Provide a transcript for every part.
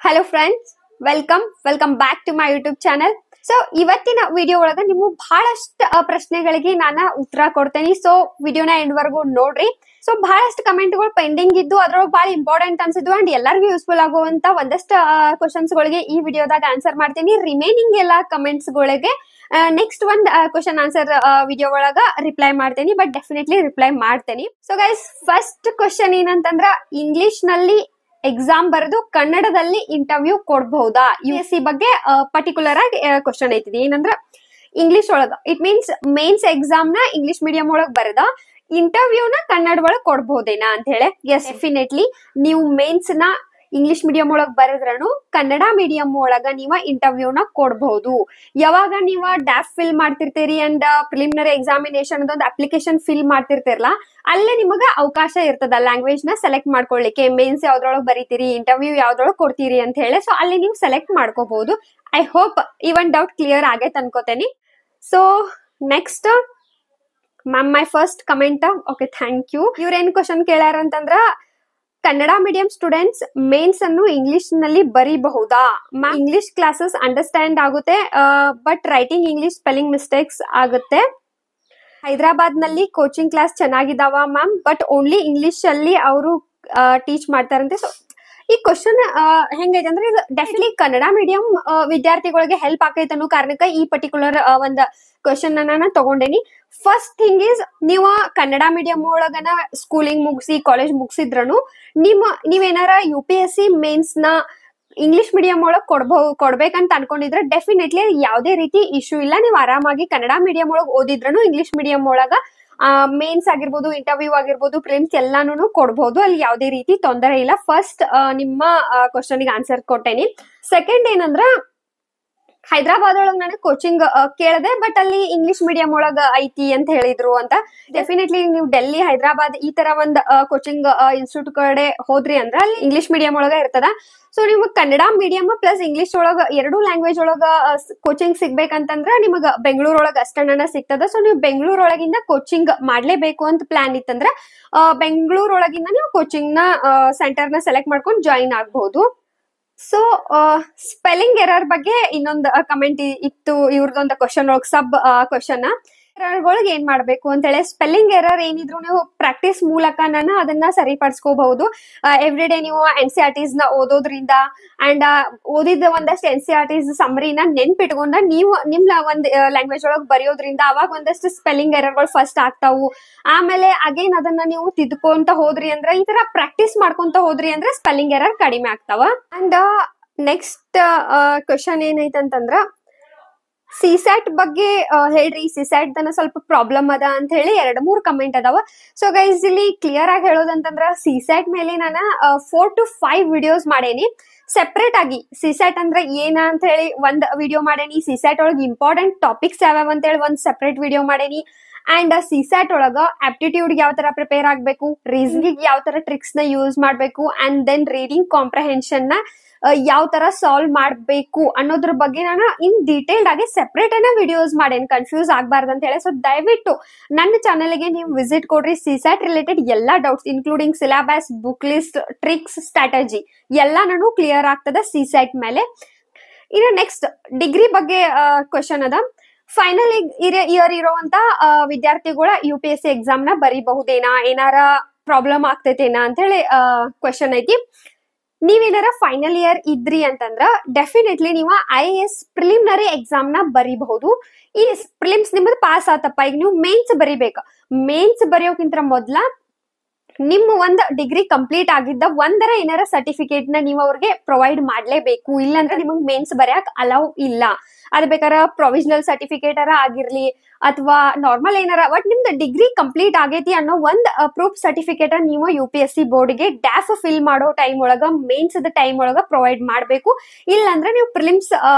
Hello friends, welcome back to my YouTube channel. So ಇವತ್ತಿನ video ಒಳಗ ನೀವು ಬಹಳಷ್ಟು ಪ್ರಶ್ನೆಗಳಿಗೆ ನಾನು ಉತ್ತರ ಕೊಡ್ತೇನೆ. ಸೊ ವಿಡಿಯೋನ ಎಂಡ್ ವರೆಗೂ ನೋಡ್ರಿ. ಸೊ ಬಹಳಷ್ಟು ಕಮೆಂಟ್ಗಳು ಪೆಂಡಿಂಗ್ ಇದ್ದು ಅದ್ರೊಳಗೆ ಬಹಳ ಇಂಪಾರ್ಟೆಂಟ್ ಅನ್ಸಿದ್ವು ಅಂಡ್ ಎಲ್ಲರಿಗೂ ಯೂಸ್ಫುಲ್ ಆಗುವಂತ ಒಂದಷ್ಟು ಕ್ವಶನ್ಸ್ ಗಳಿಗೆ ಈ ವಿಡಿಯೋದಾಗ ಆನ್ಸರ್ ಮಾಡ್ತೀನಿ. ರಿಮೈನಿಂಗ್ ಎಲ್ಲ ಕಮೆಂಟ್ಸ್ ಗಳಿಗೆ ನೆಕ್ಸ್ಟ್ ಒಂದ್ ಕ್ವಶನ್ ಆನ್ಸರ್ ವಿಡಿಯೋ ಒಳಗ ರಿಪ್ಲೈ ಮಾಡ್ತೇನೆ. ಬಟ್ ಡೆಫಿನೆಟ್ಲಿ ರಿಪ್ಲೈ ಮಾಡ್ತೇನೆ. ಸೊ ಗೈಸ್, ಫಸ್ಟ್ ಕ್ವಶನ್ ಏನಂತಂದ್ರ ಇಂಗ್ಲಿಷ್ ನಲ್ಲಿ ಎಕ್ಸಾಮ್ ಬರೆದು ಕನ್ನಡದಲ್ಲಿ ಇಂಟರ್ವ್ಯೂ ಕೊಡಬಹುದಾ? UPSC ಬಗ್ಗೆ ಪರ್ಟಿಕ್ಯುಲರ್ ಆಗಿ ಕ್ವಶನ್ ಐತಿದೆ. ಏನಂದ್ರ ಇಂಗ್ಲಿಷ್ ಒಳಗ ಇಟ್ ಮೀನ್ಸ್ ಮೇನ್ಸ್ ಎಕ್ಸಾಮ್ ನ ಇಂಗ್ಲಿಷ್ ಮೀಡಿಯಂ ಒಳಗ್ ಬರೆದ ಇಂಟರ್ವ್ಯೂನ ಕನ್ನಡ ಒಳಗ್ ಕೊಡಬಹುದೇನಾ ಅಂತ ಹೇಳಿ. ಎಸ್, ಡೆಫಿನೆಟ್ಲಿ ನೀವು ಮೇನ್ಸ್ ನ ಇಂಗ್ಲಿಷ್ ಮೀಡಿಯಂ ಒಳಗ್ ಬರೆದ್ರನು ಕನ್ನಡ ಮೀಡಿಯಂ ಒಳಗ ನೀವ ಇಂಟರ್ವ್ಯೂನ ಕೊಡಬಹುದು. ಯಾವಾಗ ನೀವ ಡ್ಯಾಫ್ ಫಿಲ್ ಮಾಡ್ತಿರ್ತೀರಿ ಅಂಡ್ ಪ್ರಿಲಿಮಿನರಿ ಎಕ್ಸಾಮಿನೇಷನ್ ಒಂದು ಅಪ್ಲಿಕೇಶನ್ ಫಿಲ್ ಮಾಡ್ತಿರ್ತಿರಲ್ಲ, ಅಲ್ಲೇ ನಿಮಗ ಅವಕಾಶ ಇರ್ತದ ಲ್ಯಾಂಗ್ವೇಜ್ ನ ಸೆಲೆಕ್ಟ್ ಮಾಡ್ಕೊಳ್ಳಿಕ್ಕೆ. ಮೇನ್ಸ್ ಯಾವ್ದ್ರೊಳಗ್ ಬರೀತೀರಿ, ಇಂಟರ್ವ್ಯೂ ಯಾವ್ದ್ರೊಳಗ್ ಕೊಡ್ತೀರಿ ಅಂತ ಹೇಳಿ. ಸೊ ಅಲ್ಲಿ ನೀವು ಸೆಲೆಕ್ಟ್ ಮಾಡ್ಕೋಬಹುದು. ಐ ಹೋಪ್ ಈ ಒಂದ್ ಡೌಟ್ ಕ್ಲಿಯರ್ ಆಗೈತೆ ಅನ್ಕೋತೇನಿ. So next ma'am, my first comment. Okay, thank you. ಇವ್ರೇನ್ ಕ್ವಶನ್ ಕೇಳ್ಯಾರ ಅಂತಂದ್ರ ಕನ್ನಡ ಮೀಡಿಯಂ ಸ್ಟೂಡೆಂಟ್ಸ್ ಮೇನ್ಸ್ ಅನ್ನು ಇಂಗ್ಲಿಷ್ ನಲ್ಲಿ ಬರೀಬಹುದಾ? ಮ್ಯಾಮ್, ಇಂಗ್ಲಿಷ್ ಕ್ಲಾಸಸ್ ಅಂಡರ್ಸ್ಟ್ಯಾಂಡ್ ಆಗುತ್ತೆ, but writing English spelling mistakes ಆಗುತ್ತೆ. ಹೈದರಾಬಾದ್ ನಲ್ಲಿ ಕೋಚಿಂಗ್ ಕ್ಲಾಸ್ ಚೆನ್ನಾಗಿದಾವ ಮ್ಯಾಮ್, ಬಟ್ ಓನ್ಲಿ ಇಂಗ್ಲಿಷ್ ಅಲ್ಲಿ ಅವರು ಟೀಚ್ ಮಾಡ್ತಾರಂತೆ. ಸೊ ಈ ಕ್ವಶನ್ ಹೆಂಗೈತೆ ಅಂದ್ರೆ ಇದು ಡೆಫಿನೆಟ್ಲಿ ಕನ್ನಡ ಮೀಡಿಯಂ ವಿದ್ಯಾರ್ಥಿಗಳಿಗೆ ಹೆಲ್ಪ್ ಆಕೈತೆ ಅನ್ನೋ ಕಾರಣಕ್ಕ ಈ ಪರ್ಟಿಕ್ಯುಲರ್ ಒಂದ್ ಕ್ವಶನ್ ನಾನು ತಗೊಂಡೇನಿ. ಫಸ್ಟ್ ಥಿಂಗ್ ಈಸ್, ನೀವು ಕನ್ನಡ ಮೀಡಿಯಂ ಒಳಗನ ಸ್ಕೂಲಿಂಗ್ ಮುಗಿಸಿ ಕಾಲೇಜ್ ಮುಗಿಸಿದ್ರನು ನೀವೇನಾರ UPSC ಮೇನ್ಸ್ ನ ಇಂಗ್ಲಿಷ್ ಮೀಡಿಯಂ ಒಳಗ್ ಕೊಡ್ಬೇಕಂತ ಅನ್ಕೊಂಡಿದ್ರೆ ಡೆಫಿನೆಟ್ಲಿ ಯಾವುದೇ ರೀತಿ ಇಶ್ಯೂ ಇಲ್ಲ. ನೀವು ಆರಾಮಾಗಿ ಕನ್ನಡ ಮೀಡಿಯಂ ಒಳಗ್ ಓದಿದ್ರನು ಇಂಗ್ಲಿಷ್ ಮೀಡಿಯಂ ಒಳಗ ಮೇನ್ಸ್ ಆಗಿರ್ಬೋದು, ಇಂಟರ್ವ್ಯೂ ಆಗಿರ್ಬೋದು, ಪ್ರಿಲಿಮ್ಸ್ ಎಲ್ಲಾನು ಕೊಡ್ಬಹುದು. ಅಲ್ಲಿ ಯಾವುದೇ ರೀತಿ ತೊಂದರೆ ಇಲ್ಲ. ಫಸ್ಟ್ ನಿಮ್ಮ ಕ್ವಶನ್ ಗೆ ಆನ್ಸರ್ ಕೊಟ್ಟೇನಿ. ಸೆಕೆಂಡ್ ಏನಂದ್ರ ಹೈದರಾಬಾದ್ ಒಳಗ್ ನನಗೆ ಕೋಚಿಂಗ್ ಕೇಳಿದೆ, ಬಟ್ ಅಲ್ಲಿ ಇಂಗ್ಲಿಷ್ ಮೀಡಿಯಂ ಒಳಗ ಐತಿ ಅಂತ ಹೇಳಿದ್ರು ಅಂತ. ಡೆಫಿನೆಟ್ಲಿ ನೀವು ಡೆಲ್ಲಿ, ಹೈದರಾಬಾದ್ ಈ ತರ ಒಂದ್ ಕೋಚಿಂಗ್ ಇನ್ಸ್ಟಿಟ್ಯೂಟ್ ಕಡೆ ಹೋದ್ರಿ ಅಂದ್ರ ಅಲ್ಲಿ ಇಂಗ್ಲಿಷ್ ಮೀಡಿಯಂ ಒಳಗ ಇರ್ತದ. ಸೊ ನಿಮಗ್ ಕನ್ನಡ ಮೀಡಿಯಂ ಪ್ಲಸ್ ಇಂಗ್ಲಿಷ್ ಒಳಗ ಎರಡು ಲ್ಯಾಂಗ್ವೇಜ್ ಒಳಗ ಕೋಚಿಂಗ್ ಸಿಗ್ಬೇಕಂತಂದ್ರ ನಿಮಗ ಬೆಂಗಳೂರ್ ಒಳಗ ಅಷ್ಟನ್ನ ಸಿಗ್ತದ. ಸೊ ನೀವು ಬೆಂಗಳೂರ್ ಒಳಗಿಂದ ಕೋಚಿಂಗ್ ಮಾಡ್ಲೇಬೇಕು ಅಂತ ಪ್ಲಾನ್ ಇತ್ತಂದ್ರ ಬೆಂಗಳೂರ್ ಒಳಗಿಂದ ನೀವು ಕೋಚಿಂಗ್ ನ ಸೆಂಟರ್ ನ ಸೆಲೆಕ್ಟ್ ಮಾಡ್ಕೊಂಡು ಜಾಯಿನ್ ಆಗ್ಬಹುದು. ಸೊ ಸ್ಪೆಲ್ಲಿಂಗ್ ಎರರ್ ಬಗ್ಗೆ ಇನ್ನೊಂದು ಕಮೆಂಟ್ ಇತ್ತು. ಇವ್ರದೊಂದು ಕ್ವಶನ್ ಒಳಗ್ ಸಬ್ ಕ್ವಶನ್ ಎರರ್ಗಳಿಗೆ ಏನ್ ಮಾಡ್ಬೇಕು ಅಂತ ಹೇಳಿ. ಸ್ಪೆಲ್ಲಿಂಗ್ ಎರರ್ ಏನಿದ್ರು ನೀವು ಪ್ರಾಕ್ಟೀಸ್ ಮೂಲಕ ಅದನ್ನ ಸರಿಪಡಿಸ್ಕೋಬಹುದು. ಎವ್ರಿ ಡೇ ನೀವು NCERTs ನ ಓದೋದ್ರಿಂದ ಅಂಡ್ ಓದಿದ ಒಂದಷ್ಟು NCERTs ಸಮ್ಮರಿನ ನೆನ್ಪಿಟ್ಕೊಂಡ ನೀವು ನಿಮ್ ಒಂದ್ ಲ್ಯಾಂಗ್ವೇಜ್ ಒಳಗ್ ಬರೆಯೋದ್ರಿಂದ ಅವಾಗ ಒಂದಷ್ಟು ಸ್ಪೆಲ್ಲಿಂಗ್ ಎರರ್ಗಳು ಫಸ್ಟ್ ಆಗ್ತಾವು. ಆಮೇಲೆ ಅಗೇನ್ ಅದನ್ನ ನೀವು ತಿದ್ಕೊಂತ ಹೋದ್ರಿ ಅಂದ್ರ, ಈ ತರ ಪ್ರಾಕ್ಟೀಸ್ ಮಾಡ್ಕೊಂತ ಹೋದ್ರಿ ಅಂದ್ರೆ ಸ್ಪೆಲ್ಲಿಂಗ್ ಎರರ್ ಕಡಿಮೆ ಆಗ್ತಾವ. ಅಂಡ್ ನೆಕ್ಸ್ಟ್ ಕ್ವಶನ್ ಏನೈತಂತಂದ್ರ CSAT ಬಗ್ಗೆ ಹೇಳ್ರಿ. CSAT ದನ ಸ್ವಲ್ಪ ಪ್ರಾಬ್ಲಮ್ ಅದ ಅಂತ ಹೇಳಿ 2-3 ಕಮೆಂಟ್ ಅದಾವ. ಸೊ ಗೈಸ್, ಇಲ್ಲಿ ಕ್ಲಿಯರ್ ಆಗಿ ಹೇಳೋದಂತಂದ್ರ CSAT ಮೇಲೆ ನಾನು 4 to 5 ವಿಡಿಯೋಸ್ ಮಾಡೇನಿ. ಸೆಪರೇಟ್ ಆಗಿ CSAT ಅಂದ್ರೆ ಏನ ಅಂತ ಹೇಳಿ ಒಂದ್ ವಿಡಿಯೋ ಮಾಡೇನಿ. CSAT ಒಳಗ್ ಇಂಪಾರ್ಟೆಂಟ್ ಟಾಪಿಕ್ಸ್ ಯಾವ್ಯಾವ ಅಂತ ಹೇಳಿ ಒಂದ್ ಸೆಪರೇಟ್ ವಿಡಿಯೋ ಮಾಡೇನಿ. ಅಂಡ್ CSAT ಒಳಗ ಆಪ್ಟಿಟ್ಯೂಡ್ ಯಾವ ತರ ಪ್ರಿಪೇರ್ ಆಗ್ಬೇಕು, ರೀಸನಿಂಗ್ ಯಾವ ತರ ಟ್ರಿಕ್ಸ್ ನ ಯೂಸ್ ಮಾಡ್ಬೇಕು, ಅಂಡ್ ದೆನ್ ರೀಡಿಂಗ್ ಕಾಂಪ್ರಹೆನ್ಷನ್ ನ ಯಾವ ತರ ಸಾಲ್ವ್ ಮಾಡ್ಬೇಕು ಅನ್ನೋದ್ರ ಬಗ್ಗೆ ನಾನು ಇನ್ ಡೀಟೇಲ್ಡ್ ಆಗಿ ಸೆಪರೇಟ್ ಅನ್ನ ವಿಡಿಯೋಸ್ ಮಾಡೇನಿ, ಕನ್ಫ್ಯೂಸ್ ಆಗ್ಬಾರ್ದು ಅಂತ ಹೇಳಿ. ಸೊ ದಯವಿಟ್ಟು ನನ್ನ ಚಾನೆಲ್ ಗೆ ನೀವು ವಿಸಿಟ್ ಕೊಡ್ರಿ. CSAT ರಿಲೇಟೆಡ್ ಎಲ್ಲಾ doubts including syllabus, book list, tricks, strategy ಎಲ್ಲಾನು ಕ್ಲಿಯರ್ ಆಗ್ತದ CSAT ಮೇಲೆ. ಇನ್ನು ನೆಕ್ಸ್ಟ್ ಡಿಗ್ರಿ ಬಗ್ಗೆ ಕ್ವಶನ್ ಅದ. ಫೈನಲ್ ಇಯರ್ ಇರುವಂತ ವಿದ್ಯಾರ್ಥಿಗಳ UPSC ಎಕ್ಸಾಮ್ ನ ಬರೀಬಹುದೇನಾ, ಏನಾರ ಪ್ರಾಬ್ಲಮ್ ಆಗ್ತೈತೇನಾ ಅಂತ ಹೇಳಿ ಕ್ವಶನ್ ಐತಿ. ನೀವೇನಾರ ಫೈನಲ್ ಇಯರ್ ಇದ್ರಿ ಅಂತಂದ್ರ ಡೆಫಿನೆಟ್ಲಿ ನೀವು IAS ಪ್ರಿಲಿಮಿನರಿ ಎಕ್ಸಾಮ್ ನ ಬರೀಬಹುದು. ಈ ಪ್ರಿಲಿಮ್ಸ್ ನಿಮ್ಮದು ಪಾಸ್ ಆತಪ್ಪ, ಈಗ ನೀವು ಮೇನ್ಸ್ ಬರೀಬೇಕು. ಮೇನ್ಸ್ ಬರೆಯೋಕ್ಕಿಂತ ಮೊದ್ಲ ನಿಮ್ಮ ಒಂದ್ ಡಿಗ್ರಿ ಕಂಪ್ಲೀಟ್ ಆಗಿದ್ದ ಒಂದರ ಏನಾರ ಸರ್ಟಿಫಿಕೇಟ್ ನ ನೀವು ಅವ್ರಿಗೆ ಪ್ರೊವೈಡ್ ಮಾಡ್ಲೇಬೇಕು. ಇಲ್ಲಾಂದ್ರೆ ನಿಮಗ್ ಮೇನ್ಸ್ ಬರೆಯಕ್ ಅಲೌ ಇಲ್ಲ. ಅದ್ ಬೇಕಾದ್ರೆ ಪ್ರೊವಿಷನಲ್ ಸರ್ಟಿಫಿಕೇಟ್ ಆಗಿರ್ಲಿ ಅಥವಾ ನಾರ್ಮಲ್ ಏನಾರ ಬಟ್ ನಿಮ್ದು ಡಿಗ್ರಿ ಕಂಪ್ಲೀಟ್ ಆಗೈತಿ ಅನ್ನೋ ಒಂದ್ ಪ್ರೂಫ್ ಸರ್ಟಿಫಿಕೇಟ್ ನೀವು UPSC ಬೋರ್ಡ್ ಗೆ ಡ್ಯಾಫ್ ಫಿಲ್ ಮಾಡೋ ಟೈಮ್ ಒಳಗ ಮೇನ್ಸ್ ಟೈಮ್ ಒಳಗ ಪ್ರೊವೈಡ್ ಮಾಡ್ಬೇಕು. ಇಲ್ಲಾಂದ್ರೆ ನೀವು ಪ್ರಿಲಿಮ್ಸ್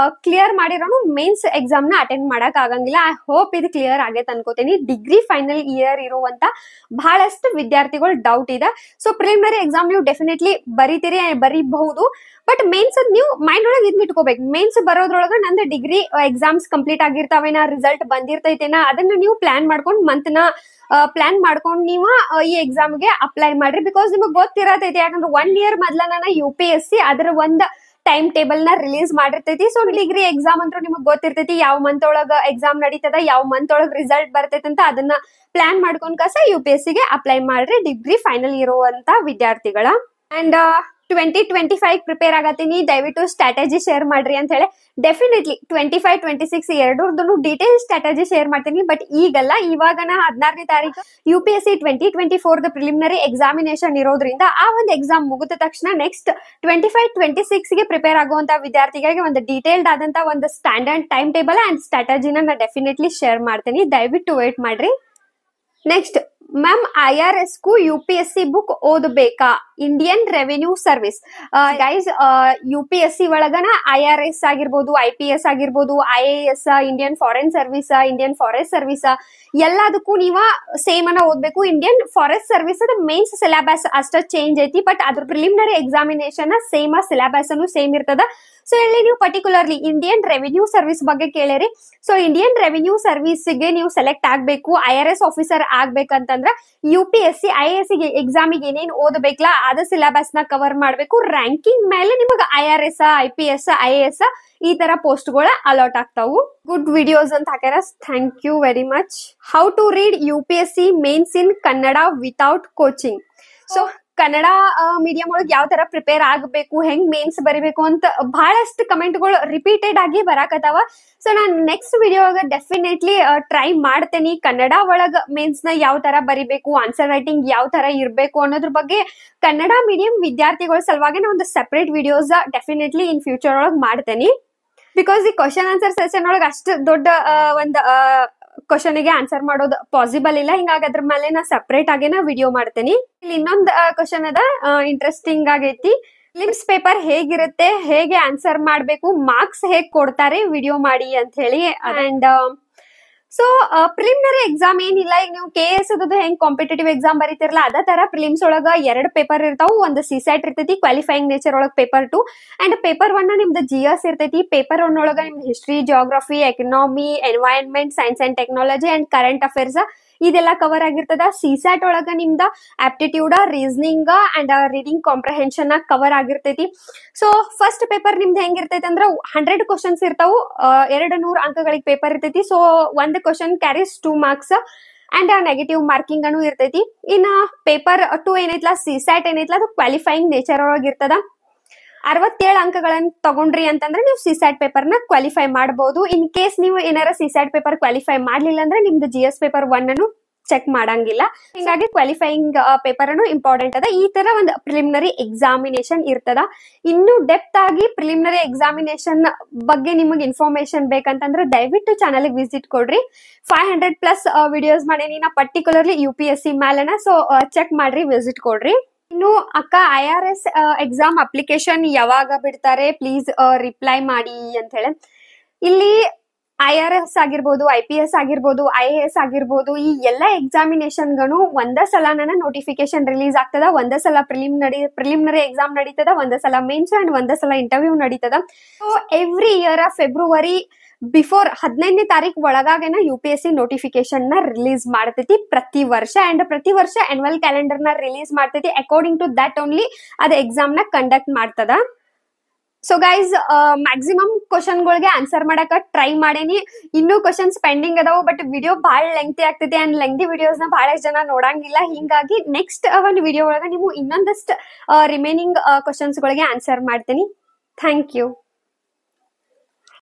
ಕ್ಲಿಯರ್ ಮಾಡಿರೋನು ಮೇನ್ಸ್ ಎಕ್ಸಾಮ್ ನ ಅಟೆಂಡ್ ಮಾಡಕ್ ಆಗಂಗಿಲ್ಲ. ಐ ಹೋಪ್ ಇದು ಕ್ಲಿಯರ್ ಆಗೈತೆ ಅನ್ಕೋತೀನಿ. ಡಿಗ್ರಿ ಫೈನಲ್ ಇಯರ್ ಇರುವಂತ ಬಹಳಷ್ಟು ವಿದ್ಯಾರ್ಥಿಗಳು ಡೌಟ್ ಇದೆ. ಸೊ ಪ್ರಿಲಿಮಿನರಿ ಎಕ್ಸಾಮ್ ನೀವು ಡೆಫಿನೆಟ್ಲಿ ಬರೀಬಹುದು, ಬಟ್ ಮೇನ್ಸ್ ನೀವು ಮೈಂಡ್ ಒಳಗೆ ಇದ್ ಇಟ್ಕೋಬೇಕು. ಮೇನ್ಸ್ ಬರೋದ್ರೊಳಗ ನಂದು ಡಿಗ್ರಿ ಎಕ್ಸಾಮ್ಸ್ ಕಂಪ್ಲೀಟ್ ಆಗಿರ್ತಾವೇನಾ, ರಿಸಲ್ಟ್ ಬಂದಿರ್ತೈತೇನಾ, ಅದನ್ನ ನೀವು ಪ್ಲಾನ್ ಮಾಡ್ಕೊಂಡು ಮಂತ್ ನ ಪ್ಲಾನ್ ಮಾಡ್ಕೊಂಡು ನೀವು ಈ ಎಕ್ಸಾಮ್ ಗೆ ಅಪ್ಲೈ ಮಾಡ್ರಿ. ಬಿಕಾಸ್ ನಿಮಗ್ ಗೊತ್ತಿರತೈತಿ, ಯಾಕಂದ್ರೆ 1 year ಮೊದ್ಲ ನಾನು UPSC ಅದ್ರ ಒಂದ್ ಟೈಮ್ ಟೇಬಲ್ ನ ರಿಲೀಸ್ ಮಾಡಿರ್ತೈತಿ. ಸೊ ಡಿಗ್ರಿ ಎಕ್ಸಾಮ್ ಅಂತೂ ನಿಮಗ್ ಗೊತ್ತಿರ್ತೈತಿ ಯಾವ ಮಂತ್ ಒಳಗ ಎಕ್ಸಾಮ್ ನಡೀತದ, ಯಾವ ಮಂತ್ ಒಳಗ್ ರಿಸಲ್ಟ್ ಬರ್ತೈತಿ ಅಂತ ಅದನ್ನ ಪ್ಲಾನ್ ಮಾಡ್ಕೊಂಡ್ ಕಸ UPSC ಗೆ ಅಪ್ಲೈ ಮಾಡ್ರಿ ಡಿಗ್ರಿ ಫೈನಲ್ ಇರುವಂತ ವಿದ್ಯಾರ್ಥಿಗಳ. ಅಂಡ್ 2025 ಪ್ರಿಪೇರ್ ಆಗತ್ತೀನಿ, ದಯವಿಟ್ಟು ಸ್ಟ್ರಾಟಜಿ ಶೇರ್ ಮಾಡ್ರಿ ಅಂತ ಹೇಳಿ. ಡೆಫಿನೆಟ್ಲಿ 25, 26 ಎರಡರದ್ದು ಡೀಟೇಲ್ ಸ್ಟ್ರಾಟಜಿ ಶೇರ್ ಮಾಡ್ತೀನಿ. ಬಟ್ ಈಗಲ್ಲ, ಇವಾಗ 16ನೇ ತಾರೀಕು UPSC 2024 ಪ್ರಿಲಿಮಿನರಿ ಎಕ್ಸಾಮಿನೇಷನ್ ಇರೋದ್ರಿಂದ ಆ ಒಂದು ಎಕ್ಸಾಮ್ ಮುಗಿದ ತಕ್ಷಣ ನೆಕ್ಸ್ಟ್ 25, 26 ಗೆ ಪ್ರಿಪೇರ್ ಆಗುವಂತ ವಿದ್ಯಾರ್ಥಿಗಳಿಗೆ ಒಂದು ಡೀಟೇಲ್ಡ್ ಆದಂತ ಒಂದು ಸ್ಟ್ಯಾಂಡರ್ಡ್ ಟೈಮ್ ಟೇಬಲ್ ಅಂಡ್ ಸ್ಟ್ರಾಟಜಿನ ನಾನು ಡೆಫಿನೆಟ್ಲಿ ಶೇರ್ ಮಾಡ್ತೀನಿ. ದಯವಿಟ್ಟು ವೇಟ್ ಮಾಡ್ರಿ. ನೆಕ್ಸ್ಟ್, ಮ್ಯಾಮ್ IRS ಗೂ UPSC ಬುಕ್ ಓದಬೇಕಾ? Indian revenue service. Guys, UPSC ಒಳಗನ IRS ಆಗಿರ್ಬೋದು, IPS ಆಗಿರ್ಬೋದು, IAS, Indian foreign service, Indian forest service ಎಲ್ಲದಕ್ಕೂ ನೀವ ಸೇಮ್ ಅನ್ನ ಓದ್ಬೇಕು. Indian forest service mains syllabus ಅಷ್ಟ ಚೇಂಜ್ ಐತಿ, ಬಟ್ ಅದ್ರ ಪ್ರಿಲಿಮಿನರಿ ಎಕ್ಸಾಮಿನೇಷನ್ ಸೇಮ್, ಸಿಲೆಬಸ್ ಅನ್ನು ಸೇಮ್ ಇರ್ತದ. ಸೊ ಇಲ್ಲಿ ನೀವು ಪರ್ಟಿಕ್ಯುಲರ್ಲಿ ಇಂಡಿಯನ್ ರೆವಿನ್ಯೂ ಸರ್ವಿಸ್ ಬಗ್ಗೆ ಕೇಳಿರಿ. ಸೊ ಇಂಡಿಯನ್ ರೆವಿನ್ಯೂ ಸರ್ವಿಸ್ ಗೆ ನೀವು ಸೆಲೆಕ್ಟ್ ಆಗ್ಬೇಕು, IRS ಆಫೀಸರ್ ಆಗ್ಬೇಕಂತಂದ್ರ UPSC IAS ಎಕ್ಸಾಮಿಗೆ ಏನೇನ್ ಓದಬೇಕಲ್ಲ ಅದ ಸಿಲೆಬಸ್ ನ ಕವರ್ ಮಾಡ್ಬೇಕು. ರ್ಯಾಂಕಿಂಗ್ ಮೇಲೆ ನಿಮಗ IRS, IPS, IAS ಈ ತರ ಪೋಸ್ಟ್ ಗಳ ಅಲಾಟ್ ಆಗ್ತಾವು. ಗುಡ್ ವಿಡಿಯೋಸ್ ಅಂತ ಹಾಕ್ಯಾರ, thank you very much. How to read UPSC mains in Kannada without coaching. So Kannada medium ಒಳಗೆ ಯಾವ ತರ ಪ್ರಿಪೇರ್ ಆಗಬೇಕು, ಹೆಂಗ್ ಮೇನ್ಸ್ ಬರಿಬೇಕು ಅಂತ ಬಹಳಷ್ಟು ಕಮೆಂಟ್ಗಳು ರಿಪೀಟೆಡ್ ಆಗಿ ಬರಾಕತ್ತಾವ. ಸೊ ನಾನು ನೆಕ್ಸ್ಟ್ ವಿಡಿಯೋ ಒಳಗ ಡೆಫಿನೆಟ್ಲಿ ಟ್ರೈ ಮಾಡ್ತೇನೆ. ಕನ್ನಡ ಒಳಗ ಮೇನ್ಸ್ ನ ಯಾವ ತರ ಬರಿಬೇಕು, ಆನ್ಸರ್ ರೈಟಿಂಗ್ ಯಾವ ತರ ಇರ್ಬೇಕು ಅನ್ನೋದ್ರ ಬಗ್ಗೆ ಕನ್ನಡ ಮೀಡಿಯಂ ವಿದ್ಯಾರ್ಥಿಗಳ ಸಲುವಾಗಿ ನಾನು ಒಂದು separate videos definitely in future ಒಳಗೆ ಮಾಡ್ತೇನೆ. ಬಿಕಾಸ್ ಈ ಕ್ವಶನ್ ಆನ್ಸರ್ ಸೆಷನ್ ಒಳಗೆ ಅಷ್ಟು ದೊಡ್ಡ ಒಂದು ಕ್ವಶನ್ ಗೆ ಆನ್ಸರ್ ಮಾಡೋದು ಪಾಸಿಬಲ್ ಇಲ್ಲ. ಹಿಂಗಾಗಿ ಅದ್ರ ಮೇಲೆ ನಾ ಸೆಪರೇಟ್ ಆಗಿ ವಿಡಿಯೋ ಮಾಡ್ತೇನೆ. ಇಲ್ಲಿ ಇನ್ನೊಂದು ಕ್ವಶನ್ ಅದ, ಇಂಟ್ರೆಸ್ಟಿಂಗ್ ಆಗೈತಿ. ಪ್ರಿಲಿಮ್ಸ್ ಪೇಪರ್ ಹೇಗಿರುತ್ತೆ, ಹೇಗೆ ಆನ್ಸರ್ ಮಾಡ್ಬೇಕು, ಮಾರ್ಕ್ಸ್ ಹೇಗ್ ಕೊಡ್ತಾರೆ, ವಿಡಿಯೋ ಮಾಡಿ ಅಂತ ಹೇಳಿ. ಅಂಡ್ ಸೊ ಪ್ರಿಲಿಮಿನರಿ ಎಕ್ಸಾಮ್ ಏನಿಲ್ಲ, ಈಗ ನೀವು KS ಹೆಂಗ್ ಕಾಂಪಿಟೇಟಿವ್ ಎಕ್ಸಾಮ್ ಬರೀತಿರಲ್ಲ ಅದೇ ತರ ಪ್ರಿಲಿಮ್ಸ್ ಒಳಗ 2 ಪೇಪರ್ ಇರ್ತಾವು. ಒಂದು CSAT ಇರ್ತೈತಿ, ಕ್ವಾಲಿಫೈಯಿಂಗ್ ನೇಚರ್ ಒಳಗ ಪೇಪರ್ 2, ಅಂಡ್ ಪೇಪರ್ 1 ನಿಮ್ದು GS ಇರ್ತೈತಿ. ಪೇಪರ್ 1 ಒಳಗ ನಿಮ್ದು history, geography, economy, environment, science and technology and current affairs ಇದೆಲ್ಲ ಕವರ್ ಆಗಿರ್ತದ. CSAT ಒಳಗ ನಿಮ್ದ aptitude, reasoning and reading comprehension cover ಆಗಿರ್ತೈತಿ. ಸೊ ಫಸ್ಟ್ ಪೇಪರ್ ನಿಮ್ದು ಹೆಂಗಿರ್ತೈತಿ ಅಂದ್ರ 100 ಕ್ವಶನ್ಸ್ ಇರ್ತಾವು, 200 ಅಂಕಗಳಿಗೆ ಪೇಪರ್ ಇರ್ತೈತಿ. ಸೊ ಒಂದು question carries 2 marks and negative marking ಅನ್ನು ಇರ್ತೈತಿ. ಇನ್ನ ಪೇಪರ್ 2 ಏನೈತ್ಲಾ, CSAT ಏನೈತ್ಲಾ, ಅದು ಕ್ವಾಲಿಫೈಯಿಂಗ್ ನೇಚರ್ ಒಳಗ ಇರ್ತದ. 67 ಅಂಕಗಳನ್ನ ತಗೊಂಡ್ರಿ ಅಂತಂದ್ರೆ ನೀವು CSAT ಪೇಪರ್ ನ ಕ್ವಾಲಿಫೈ ಮಾಡಬಹುದು. ಇನ್ ಕೇಸ್ ನೀವು ಏನಾರ CSAT ಪೇಪರ್ ಕ್ವಾಲಿಫೈ ಮಾಡ್ಲಿಲ್ಲ ಅಂದ್ರೆ ನಿಮ್ದು GS ಪೇಪರ್ 1 ಅನ್ನು ಚೆಕ್ ಮಾಡಂಗಿಲ್ಲ. ಹಿಂಗಾಗಿ ಕ್ವಾಲಿಫೈಯಿಂಗ್ ಪೇಪರ್ ಅನ್ನು ಇಂಪಾರ್ಟೆಂಟ್ ಅದ. ಈ ತರ ಒಂದು ಪ್ರಿಲಿಮಿನರಿ ಎಕ್ಸಾಮಿನೇಷನ್ ಇರ್ತದ. ಇನ್ನು ಡೆಪ್ತ್ ಆಗಿ ಪ್ರಿಲಿಮಿನರಿ ಎಕ್ಸಾಮಿನೇಷನ್ ಬಗ್ಗೆ ನಿಮಗೆ ಇನ್ಫಾರ್ಮೇಶನ್ ಬೇಕಂತಂದ್ರೆ ದಯವಿಟ್ಟು ಚಾನಲ್ ವಿಸಿಟ್ ಕೊಡ್ರಿ. 500+ ವಿಡಿಯೋಸ್ ಮಾಡೇನಿ ನಾ ಪರ್ಟಿಕ್ಯುಲರ್ಲಿ UPSC ಮೇಲೆನ. ಸೊ ಚೆಕ್ ಮಾಡ್ರಿ, ವಿಸಿಟ್ ಕೊಡ್ರಿ. ಇನ್ನು ಅಕ್ಕ IRS ಎಕ್ಸಾಮ್ ಅಪ್ಲಿಕೇಶನ್ ಯಾವಾಗ ಬಿಡ್ತಾರೆ, ಪ್ಲೀಸ್ ರಿಪ್ಲೈ ಮಾಡಿ ಅಂತ ಹೇಳಿ. ಇಲ್ಲಿ IRS ಆಗಿರ್ಬೋದು, IPS ಆಗಿರ್ಬೋದು, IAS ಆಗಿರ್ಬೋದು, ಈ ಎಲ್ಲಾ ಎಕ್ಸಾಮಿನೇಷನ್ ಗಳು ಒಂದೇ ಸಲ ನೋಟಿಫಿಕೇಶನ್ ರಿಲೀಸ್ ಆಗ್ತದ. ಒಂದೇ ಸಲ ಪ್ರಿಲಿಮಿನರಿ ಎಕ್ಸಾಮ್ ನಡೀತದ, ಒಂದೇ ಸಲ ಮೇನ್ಸ್ ಅಂಡ್ ಒಂದೇ ಸಲ ಇಂಟರ್ವ್ಯೂ ನಡೀತದ. So every year February before 15ನೇ ತಾರೀಕು ಒಳಗಾಗೇನ UPSC ನೋಟಿಫಿಕೇಶನ್ ನ ರಿಲೀಸ್ ಮಾಡ್ತೈತಿ ಪ್ರತಿ ವರ್ಷ. ಅಂಡ್ ಪ್ರತಿ ವರ್ಷ ಆನ್ಯುವಲ್ ಕ್ಯಾಲೆಂಡರ್ ನ ರಿಲೀಸ್ ಮಾಡ್ತೈತಿ. ಅಕಾರ್ಡಿಂಗ್ ಟು ದಟ್ ಓನ್ಲಿ ಅದ ಎಕ್ಸಾಮ್ ನ ಕಂಡಕ್ಟ್ ಮಾಡ್ತದ. ಸೊ ಗೈಸ್, ಮ್ಯಾಕ್ಸಿಮಮ್ ಕ್ವಶನ್ ಗಳಿಗೆ ಆನ್ಸರ್ ಮಾಡಕ ಟ್ರೈ ಮಾಡೇನಿ. ಇನ್ನೂ ಕ್ವಶನ್ಸ್ ಪೆಂಡಿಂಗ್ ಅದಾವು, ಬಟ್ ವಿಡಿಯೋ ಬಹಳ ಲೆಂಗ್ತಿ ಆಗ್ತೈತಿ ಅಂಡ್ ಲೆಂಗ್ತಿ ವಿಡಿಯೋಸ್ ನ ಬಹಳಷ್ಟು ಜನ ನೋಡಂಗಿಲ್ಲ. ಹಿಂಗಾಗಿ ನೆಕ್ಸ್ಟ್ ಒಂದು ವಿಡಿಯೋ ಒಳಗ ನೀವು ಇನ್ನೊಂದಷ್ಟು ರಿಮೈನಿಂಗ್ ಕ್ವಶನ್ಸ್ ಗಳಿಗೆ ಆನ್ಸರ್ ಮಾಡ್ತೀನಿ. Thank you.